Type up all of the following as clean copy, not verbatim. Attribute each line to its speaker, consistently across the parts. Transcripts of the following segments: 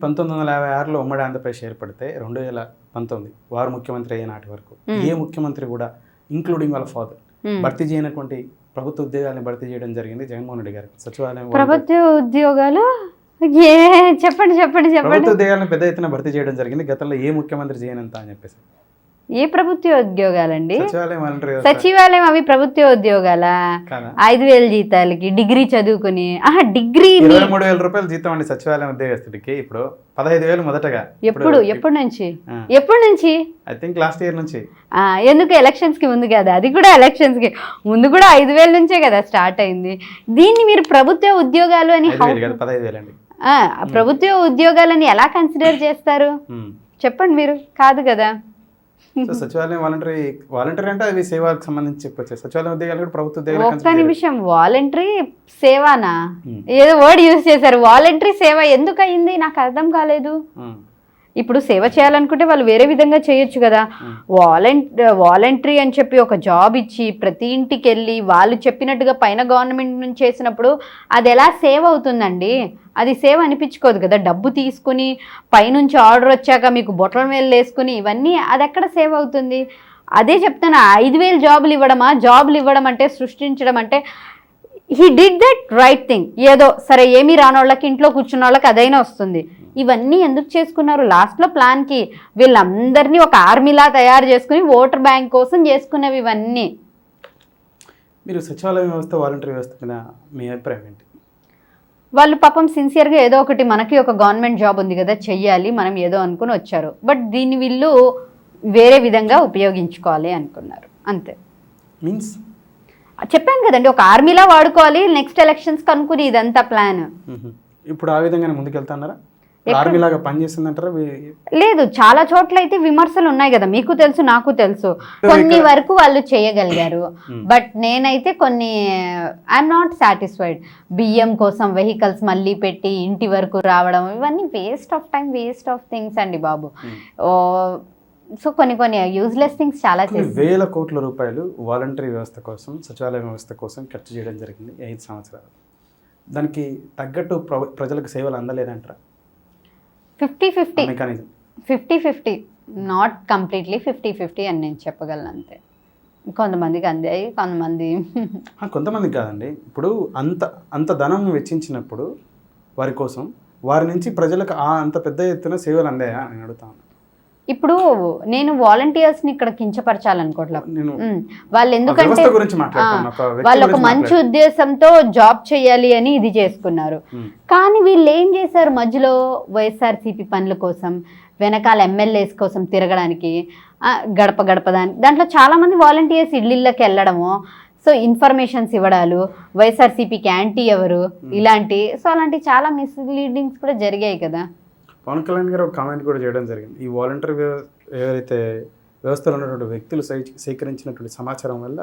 Speaker 1: 1956లో ఉమ్మడి ఆంధ్రప్రదేశ్ ఏర్పడితే 2019 వారు ముఖ్యమంత్రి అయిన నాటి వరకు ఏ ముఖ్యమంత్రి కూడా ఇంక్లూడింగ్ వాళ్ళ ఫాదర్ భర్తీ చేయనటువంటి ప్రభుత్వ ఉద్యోగాలను భర్తీ చేయడం జరిగింది జగన్మోహన్ రెడ్డి గారు. సచివాలయం
Speaker 2: ప్రభుత్వ ఉద్యోగాలు చెప్పండి చెప్పండి చెప్పండి.
Speaker 1: ప్రభుత్వ ఉద్యోగాలను పెద్ద ఎత్తున భర్తీ చేయడం జరిగింది. గతంలో ఏ ముఖ్యమంత్రి చేయనంత అని చెప్పేసి.
Speaker 2: ఏ ప్రభుత్వ ఉద్యోగాలండి?
Speaker 1: సచివాలయం
Speaker 2: అవి ప్రభుత్వ ఉద్యోగాలా? 5,000 జీతాలకి డిగ్రీ చదువుకుని డిగ్రీ
Speaker 1: 23,000 రూపాయలు జీతం అండి సచివాలయం ఉద్యోగస్తుడికి. ఇప్పుడు 15,000 మొదటగా.
Speaker 2: ఎప్పుడు నుంచి?
Speaker 1: ఐ థింక్ లాస్ట్ ఇయర్ నుంచి.
Speaker 2: ఎందుకు ఎలక్షన్స్ కి ముందు కదా? అది కూడా ఎలక్షన్స్ కి ముందు కూడా 5,000 నుంచే కదా స్టార్ట్ అయింది. దీన్ని మీరు ప్రభుత్వ ఉద్యోగాలు అని
Speaker 1: 15,000 అండి.
Speaker 2: ప్రభుత్వ ఉద్యోగాలని ఎలా కన్సిడర్ చేస్తారు చెప్పండి మీరు? కాదు కదా.
Speaker 1: సచివాలయం వాలంటరీ అంటే అవి సేవకు సంబంధించి చెప్పొచ్చు. సచివాలయం ఉద్యోగాలు కూడా ప్రభుత్వ ఉద్యోగాలు.
Speaker 2: ఒక్క నిమిషం, వాలంటరీ సేవానా? ఏదో వర్డ్ యూజ్ చేశారు. వాలంటరీ సేవ ఎందుకు అయింది నాకు అర్థం కాలేదు. ఇప్పుడు సేవ చేయాలనుకుంటే వాళ్ళు వేరే విధంగా చేయొచ్చు కదా. వాలంటరీ అని చెప్పి ఒక జాబ్ ఇచ్చి ప్రతి ఇంటికి వెళ్ళి వాళ్ళు చెప్పినట్టుగా పైన గవర్నమెంట్ నుంచి చేసినప్పుడు అది ఎలా సేవ్ అవుతుందండి? అది సేవ్ అనిపించుకోదు కదా. డబ్బు తీసుకుని పైనుంచి ఆర్డర్ వచ్చాక మీకు బొట్టల మీద వేసుకుని ఇవన్నీ అది ఎక్కడ సేవ్ అవుతుంది? అదే చెప్తాను, 5,000 జాబులు ఇవ్వడం అంటే సృష్టించడం అంటే he did that right thing. ఏదో సరే ఏమీ రానోళ్ళకి ఇంట్లో కూర్చున్న వాళ్ళకి అదైనా వస్తుంది. ఇవన్నీ ఎందుకు చేసుకున్నారు? లాస్ట్లో ప్లాన్కి వీళ్ళందరినీ ఒక ఆర్మీలా తయారు చేసుకుని ఓటర్ బ్యాంక్ కోసం చేసుకున్నవి ఇవన్నీ.
Speaker 1: మీరు సచివాలయ వ్యవస్థ వాలంటరీ వ్యవస్థ మీద మీ అభిప్రాయం ఏంటి?
Speaker 2: వాళ్ళు పాపం సిన్సియర్గా ఏదో ఒకటి మనకి ఒక గవర్నమెంట్ జాబ్ ఉంది కదా చెయ్యాలి మనం ఏదో అనుకుని వచ్చారు. బట్ దీన్ని వీళ్ళు వేరే విధంగా ఉపయోగించుకోవాలి అనుకున్నారు అంతే.
Speaker 1: మీన్స్
Speaker 2: చెప్పాను కదండి, ఒక ఆర్మీలా వాడుకోవాలి నెక్స్ట్ ఎలక్షన్స్ కనుక్కుని ఇదంతా ప్లాన్.
Speaker 1: ఇప్పుడు ఆ విధంగానే ముందుకెళ్తున్నారా? ఆర్మీలాగా పనిచేస్తుందంటారా? లేదు,
Speaker 2: చాలా చోట్ల అయితే విమర్శలు ఉన్నాయి కదా, మీకు తెలుసు నాకు తెలుసు. కొన్ని వరకు వాళ్ళు చేయగలిగారు. బట్ నేనైతే కొన్ని ఐఎమ్ నాట్ సాటిస్ఫైడ్. బియ్యం కోసం వెహికల్స్ మళ్ళీ పెట్టి ఇంటి వరకు రావడం ఇవన్నీ waste of time, waste of things అండి బాబు. సో కొన్ని యూజ్లెస్ థింగ్స్ చాలా
Speaker 1: వేల కోట్ల రూపాయలు వాలంటరీ వ్యవస్థ కోసం, సచివాలయ వ్యవస్థ కోసం ఖర్చు చేయడం జరిగింది 5 సంవత్సరాలు. దానికి తగ్గట్టు ప్రజలకు సేవలు అందలేదంటారా?
Speaker 2: 50-50 నాట్ కంప్లీట్లీ 50-50 అని నేను చెప్పగలను అంతే. కొంతమందికి అందాయి,
Speaker 1: కొంతమందికి కాదండి. ఇప్పుడు అంత ధనం వెచ్చించినప్పుడు వారి కోసం వారి నుంచి ప్రజలకు అంత పెద్ద ఎత్తున సేవలు అందాయా అని అడుగుతాను.
Speaker 2: ఇప్పుడు నేను వాలంటీర్స్ని ఇక్కడ కించపరచాలనుకోవట్లేదు. వాళ్ళు ఎందుకంటే వాళ్ళు ఒక మంచి ఉద్దేశంతో జాబ్ చేయాలి అని ఇది చేసుకున్నారు. కానీ వీళ్ళు ఏం చేశారు? మధ్యలో వైఎస్ఆర్సీపీ పనుల కోసం, వెనకాల ఎమ్మెల్యేస్ కోసం తిరగడానికి గడప దాంట్లో చాలామంది వాలంటీర్స్ ఇళ్ళకి వెళ్ళడము, సో ఇన్ఫర్మేషన్స్ ఇవ్వడాలు, వైఎస్ఆర్సీపీకి యాంటీ ఎవరు ఇలాంటి, సో అలాంటి చాలా మిస్లీడింగ్స్ కూడా జరిగాయి కదా.
Speaker 1: పవన్ కళ్యాణ్ గారు ఒక కామెంట్ కూడా చేయడం జరిగింది. ఈ వాలంటరీ ఎవరైతే వ్యవస్థలో ఉన్నటువంటి వ్యక్తులు సేకరించినటువంటి సమాచారం వల్ల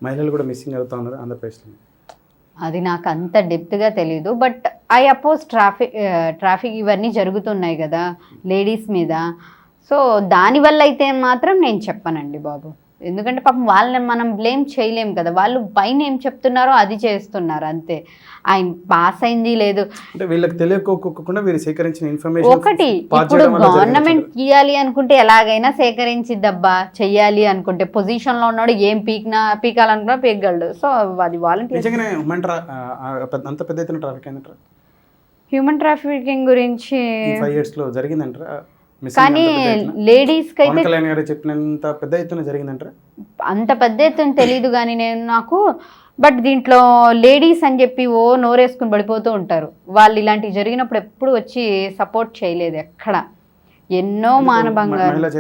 Speaker 1: మహిళలు కూడా మిస్సింగ్ అవుతా ఉన్నారు ఆంధ్రప్రదేశ్లో.
Speaker 2: అది నాకు అంత డెప్త్గా తెలియదు. బట్ ఐ అపోజ్ ట్రాఫిక్ ఇవన్నీ జరుగుతున్నాయి కదా లేడీస్ మీద. సో దానివల్ల అయితే మాత్రం నేను చెప్పానండి బాబు. ఎందుకంటే పాపం వాళ్ళని మనం బ్లేమ్ చేయలేం కదా. వాళ్ళు పైన ఏం చెప్తున్నారో అది చేస్తున్నారు అంతే. ఆయన పాస్ అయింది లేదు
Speaker 1: అంటే వీళ్ళకి తెలియకోకుండా వీరు సేకరించిన ఇన్ఫర్మేషన్
Speaker 2: ఒకటి. ఇప్పుడు గవర్నమెంట్ ఇవ్వాలి అనుకుంటే ఎలాగైనా సేకరించిద్దబ్బా, చెయ్యాలి అనుకుంటే పొజిషన్లో ఉన్నాడు ఏం పీకాలనుకున్నా పీకగలడు. సో అది వాలంటీర్.
Speaker 1: అంత పెద్ద ఎత్తున ట్రాఫిక్ అయిందంటారా?
Speaker 2: హ్యూమన్ ట్రాఫికింగ్ గురించి
Speaker 1: 5 years లో జరిగిందంటారా?
Speaker 2: కానీ లేడీస్కి అయితే
Speaker 1: చెప్పినంత పెద్ద ఎత్తున జరిగిందంటారా?
Speaker 2: అంత పెద్ద ఎత్తున తెలీదు కానీ నాకు. బట్ దీంట్లో లేడీస్ అని చెప్పి నోరేసుకుని పడిపోతూ ఉంటారు. వాళ్ళు ఇలాంటివి జరిగినప్పుడు ఎప్పుడు వచ్చి సపోర్ట్ చేయలేదు ఎక్కడ. ఎన్నో మానభంగాలు.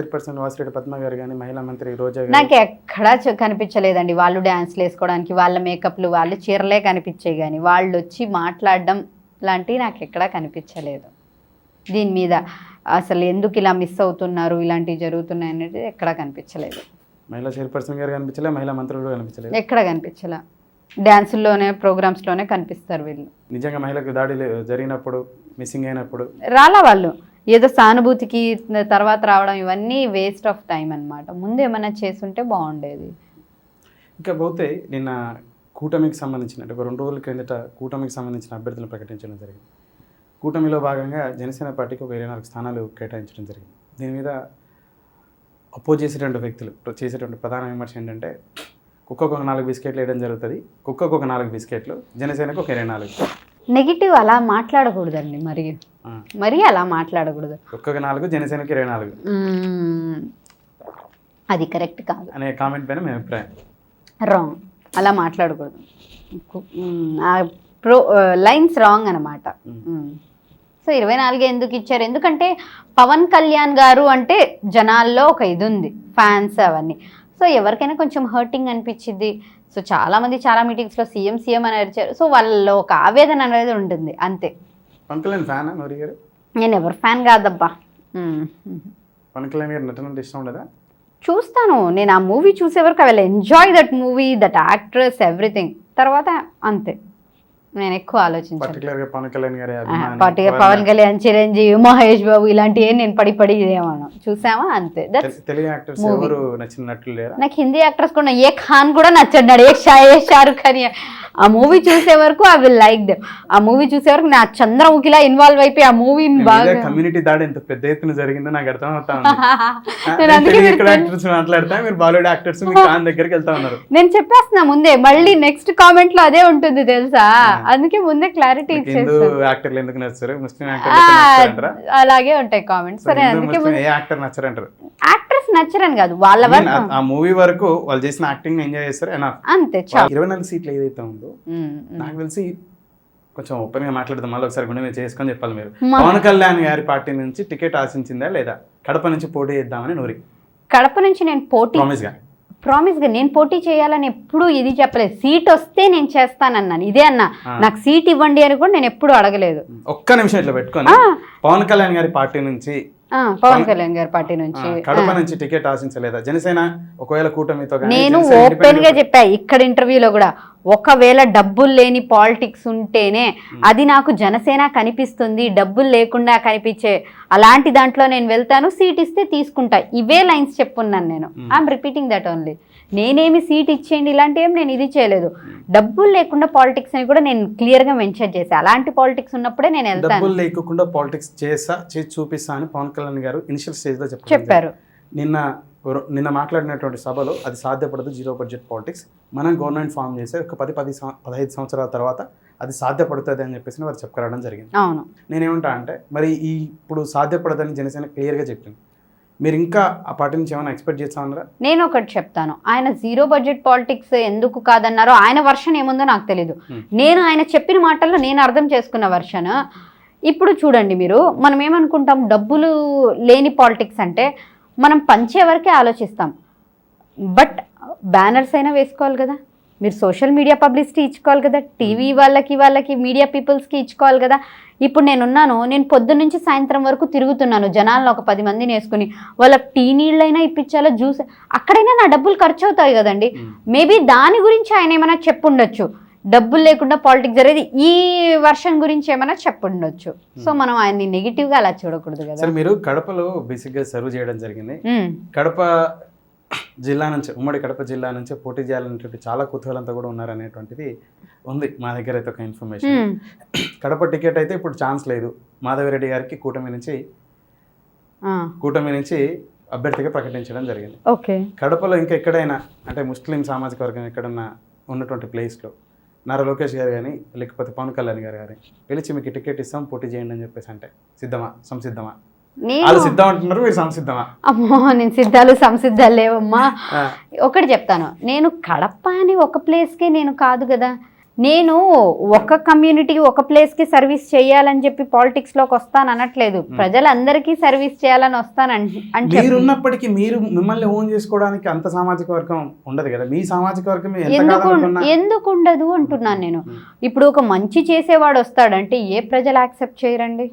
Speaker 2: నాకు ఎక్కడా కనిపించలేదండి. వాళ్ళు డ్యాన్స్లు వేసుకోవడానికి వాళ్ళ మేకప్లు వాళ్ళ చీరలే కనిపించాయి కానీ వాళ్ళు వచ్చి మాట్లాడడం లాంటివి నాకు ఎక్కడా కనిపించలేదు. దీని మీద అసలు ఎందుకు ఇలా మిస్ అవుతున్నారు, ఇలాంటివి జరుగుతున్నాయి అనేది ఎక్కడా కనిపించలేదు.
Speaker 1: మహిళా చైర్పర్సన్ గారు కనిపించలే, మహిళా మంత్రులు కనిపించలేదు,
Speaker 2: ఎక్కడ కనిపించలే. డ్యాన్సుల్లోనే ప్రోగ్రామ్స్లోనే కనిపిస్తారు వీళ్ళు.
Speaker 1: నిజంగా మహిళకు దాడి జరిగినప్పుడు మిస్సింగ్ అయినప్పుడు
Speaker 2: రాలా వాళ్ళు. ఏదో సానుభూతికి తర్వాత రావడం ఇవన్నీ వేస్ట్ ఆఫ్ టైం అనమాట. ముందు ఏమైనా చేసుంటే బాగుండేది.
Speaker 1: ఇంకా పోతే నిన్న కూటమికి సంబంధించిన ఒక 2 రోజుల క్రిందట కూటమికి సంబంధించిన అభ్యర్థులను ప్రకటించడం జరిగింది. కూటమిలో భాగంగా జనసేన పార్టీకి ఒక 24 స్థానాలు కేటాయించడం జరిగింది. దీని మీద అపోజ్ చేసేటువంటి వ్యక్తులు చేసేటువంటి ప్రధాన విమర్శ ఏంటంటే కుక్కకు ఒక 4 బిస్కెట్లు వేయడం జరుగుతుంది, కుక్కకు ఒక 4 బిస్కెట్లు, జనసేనకు ఒక 24.
Speaker 2: నెగిటివ్ అలా మాట్లాడకూడదండి, మరి అలా మాట్లాడకూడదు.
Speaker 1: కుక్కకు 4, జనసేనకి 24
Speaker 2: అది కరెక్ట్ కాదు
Speaker 1: అనే కామెంట్ పైన మీ అభిప్రాయం.
Speaker 2: రాంగ్, అలా మాట్లాడకూడదు. లైన్స్ రాంగ్ అనమాట. సో 24 ఎందుకు ఇచ్చారు? ఎందుకంటే పవన్ కళ్యాణ్ గారు అంటే జనాల్లో ఒక ఇది ఉంది, ఫ్యాన్స్ అవన్నీ. సో ఎవరికైనా కొంచెం హర్టింగ్ అనిపించింది. సో చాలామంది చాలా మీటింగ్స్లో సీఎం అని అరిచారు. సో వాళ్ళలో ఒక ఆవేదన అనేది ఉంటుంది అంతే.
Speaker 1: పవన్ కళ్యాణ్ ఫ్యాన్ నూరి గారు?
Speaker 2: నేను ఎవరు ఫ్యాన్ కాదబ్బా.
Speaker 1: పవన్ కళ్యాణ్ గారు నటన అంటే ఇష్టం ఉండదా?
Speaker 2: చూస్తాను, నేను ఆ మూవీ చూసే వరకు I will enjoy that movie, that actress, everything. తర్వాత అంతే, నేను ఎక్కువ ఆలోచించాను.
Speaker 1: పర్టికులర్గా పవన్ కళ్యాణ్ గారి
Speaker 2: పవన్ కళ్యాణ్, చిరంజీవి, మహేష్ బాబు ఇలాంటివి నేను పడి ఇదేమన్నా చూసామా అంతే.
Speaker 1: తెలుగు యాక్టర్స్ ఎవరు నచ్చిన నటులు లేరా?
Speaker 2: నాకు హిందీ యాక్టర్స్ కూడా ఏ ఖాన్ కూడా నచ్చన్నాడు, ఏ షారుఖ్ ఖాన్. ఆ మూవీ చూసే వరకు ఐ విల్ లైక్ దెమ్. ఆ మూవీ చూసే వరకు నా చంద్రముఖిలా ఇన్వాల్వ్ అయిపోయి ఆ మూవీని బాగా.
Speaker 1: కమ్యూనిటీ దాడి ఎంత పెద్ద ఎత్తున జరిగిందో నాకు అర్థం అవుతా ఉంది. మాట్లాడతా మీరు బాలీవుడ్ యాక్టర్స్ ఖాన్ దగ్గరికి వెళ్తా ఉన్నారు.
Speaker 2: నేను చెప్పేస్తున్నా ముందే, మళ్ళీ నెక్స్ట్ కామెంట్ లో అదే ఉంటుంది తెలుసా, అందుకే ముందే క్లారిటీ ఇచ్చేస్తాను.
Speaker 1: యాక్టర్లు ఎందుకు నచ్చారు, ముస్లిం యాక్టర్లు
Speaker 2: అలాగే ఉంటాయి కామెంట్స్. సరే, అందుకే
Speaker 1: ఏ యాక్టర్ నచ్చరంటారు?
Speaker 2: యాక్టర్స్ నచ్చరని కాదు, వాళ్ళ వరకు
Speaker 1: ఆ మూవీ వరకు వాళ్ళు చేసిన యాక్టింగ్ ఎంజాయ్ చేస్తారు
Speaker 2: అంతే.
Speaker 1: 24 సీట్లు ఏదైతే ఉందో నాకు తెలిసి కొంచెం ఓపెన్ గా మాట్లాడదాం. మళ్ళీ ఒకసారి గుండె మీద చేసుకొని చెప్పాలి. మీరు పవన్ కళ్యాణ్ గారి పార్టీ నుంచి టికెట్ ఆశించిందా లేదా? కడప నుంచి పోటీ చేద్దామని నూరి.
Speaker 2: కడప నుంచి నేను పోటీ ప్రామిస్ గా నేను పోటీ చేయాలని ఎప్పుడు ఇది చెప్పలేదు. సీట్ వస్తే నేను చేస్తానన్నాను, ఇదే అన్నా. నాకు సీట్ ఇవ్వండి అని కూడా నేను ఎప్పుడు అడగలేదు.
Speaker 1: ఒక్క నిమిషం ఇట్లా పెట్టుకొని పవన్ కళ్యాణ్ గారి పార్టీ నుంచి కడప నుంచి టికెట్ ఆశించలేదా? జనసేన ఒకవేళ కూటమితో
Speaker 2: నేను ఓపెన్ గా చెప్పా ఇక్కడ ఇంటర్వ్యూలో కూడా, ఒకవేళ డబ్బులు లేని పాలిటిక్స్ ఉంటేనే అది నాకు జనసేన కనిపిస్తుంది, డబ్బులు లేకుండా కనిపించే అలాంటి దాంట్లో నేను వెళ్తాను, సీట్ ఇస్తే తీసుకుంటా. ఇవే లైన్స్ చెప్పున్నాను నేను. I'm repeating that only. నేనేమి సీట్ ఇచ్చేయండి ఇలాంటి ఏం నేను ఇది చేయలేదు. డబ్బులు లేకుండా పాలిటిక్స్ అని కూడా నేను క్లియర్ గా మెన్షన్ చేశాను. అలాంటి పాలిటిక్స్ ఉన్నప్పుడే నేను వెళ్తాను.
Speaker 1: డబ్బులు లేకుండా పాలిటిక్స్ చేసి చూపిస్తా అని పవన్ కళ్యాణ్ గారు ఇనిషియల్ స్టేజ్ లో
Speaker 2: చెప్పారు.
Speaker 1: నిన్న మాట్లాడినటువంటి సభలో అది సాధ్యపడదు, 0 బడ్జెట్ పాలిటిక్స్, మనం గవర్నమెంట్ ఫామ్ చేసే ఒక 10-15 సంవత్సరాల తర్వాత అది సాధ్యపడుతుంది అని చెప్పేసి వారు చెప్పుకోవడం జరిగింది.
Speaker 2: అవును,
Speaker 1: నేనేమంటా అంటే మరి ఇప్పుడు సాధ్యపడదని జనసేన క్లియర్గా చెప్పింది. మీరు ఇంకా ఆ పార్టీ నుంచి ఏమైనా ఎక్స్పెక్ట్ చేస్తా ఉన్నారా?
Speaker 2: నేను ఒకటి చెప్తాను, ఆయన 0 బడ్జెట్ పాలిటిక్స్ ఎందుకు కాదన్నారో ఆయన వర్షన్ ఏముందో నాకు తెలీదు. నేను ఆయన చెప్పిన మాటల్లో నేను అర్థం చేసుకున్న వర్షన్. ఇప్పుడు చూడండి, మీరు మనం ఏమనుకుంటాం, డబ్బులు లేని పాలిటిక్స్ అంటే మనం పంచే వరకే ఆలోచిస్తాం. బట్ బ్యానర్స్ అయినా వేసుకోవాలి కదా, మీరు సోషల్ మీడియా పబ్లిసిటీ ఇచ్చుకోవాలి కదా, టీవీ వాళ్ళకి మీడియా పీపుల్స్కి ఇచ్చుకోవాలి కదా. ఇప్పుడు నేను పొద్దున్న నుంచి సాయంత్రం వరకు తిరుగుతున్నాను, జనాలను ఒక 10 మందిని వేసుకుని వాళ్ళకి టీ నీళ్ళైనా ఇప్పించాలో, జ్యూస్, అక్కడైనా నా డబ్బులు ఖర్చు అవుతాయి కదండి. మేబీ దాని గురించి ఆయన ఏమైనా చెప్పుండొచ్చు, డబ్బులు లేకుండా పాలిటిక్స్ జరిగేది ఈ వర్షన్ గురించి ఏమైనా చెప్పుండొచ్చు. సో మనం ఆయన్ని నెగిటివ్గా అలా చూడకూడదు కదా.
Speaker 1: మీరు కడపలో బేసిక్గా సర్వ్ చేయడం జరిగింది. కడప జిల్లా నుంచి, ఉమ్మడి కడప జిల్లా నుంచి పోటీ చేయాలనేటువంటి చాలా కుతూహలంతో కూడా ఉన్నారనేటువంటిది ఉంది మా దగ్గర అయితే ఒక ఇన్ఫర్మేషన్. కడప టికెట్ అయితే ఇప్పుడు ఛాన్స్ లేదు, మాధవిరెడ్డి గారికి కూటమి నుంచి అభ్యర్థిగా ప్రకటించడం జరిగింది. కడపలో ఇంకా ఎక్కడైనా అంటే ముస్లిం సామాజిక వర్గం ఎక్కడన్నా ఉన్నటువంటి ప్లేస్లో నారా లోకేష్ గారు కానీ లేకపోతే పవన్ కళ్యాణ్ గారు కానీ పిలిచి మీకు టికెట్ ఇస్తాం పోటీ చేయండి అని చెప్పేసి అంటే సంసిద్ధమా? వాళ్ళు సిద్ధం అంటున్నారు, మీరు సంసిద్ధమా?
Speaker 2: అమ్మో, నేను సిద్ధాలు సంసిద్ధాలు లేవమ్మా. ఒకటి చెప్తాను, నేను కడప అని ఒక ప్లేస్కే నేను కాదు కదా, నేను ఒక కమ్యూనిటీకి ఒక ప్లేస్కి సర్వీస్ చేయాలని చెప్పి పాలిటిక్స్లోకి వస్తాను అనట్లేదు, ప్రజలందరికీ సర్వీస్ చేయాలని వస్తాను అంటే.
Speaker 1: మీరున్నప్పటికీ మీరు మిమ్మల్ని ఓన్ చేసుకోవడానికి అంత సామాజిక వర్గం ఉండదు కదా, మీ సామాజిక వర్గం
Speaker 2: ఎందుకు ఉండదు అంటున్నాను నేను. ఇప్పుడు ఒక మంచి చేసేవాడు వస్తాడంటే ఏ ప్రజలు యాక్సెప్ట్ చేయరండి?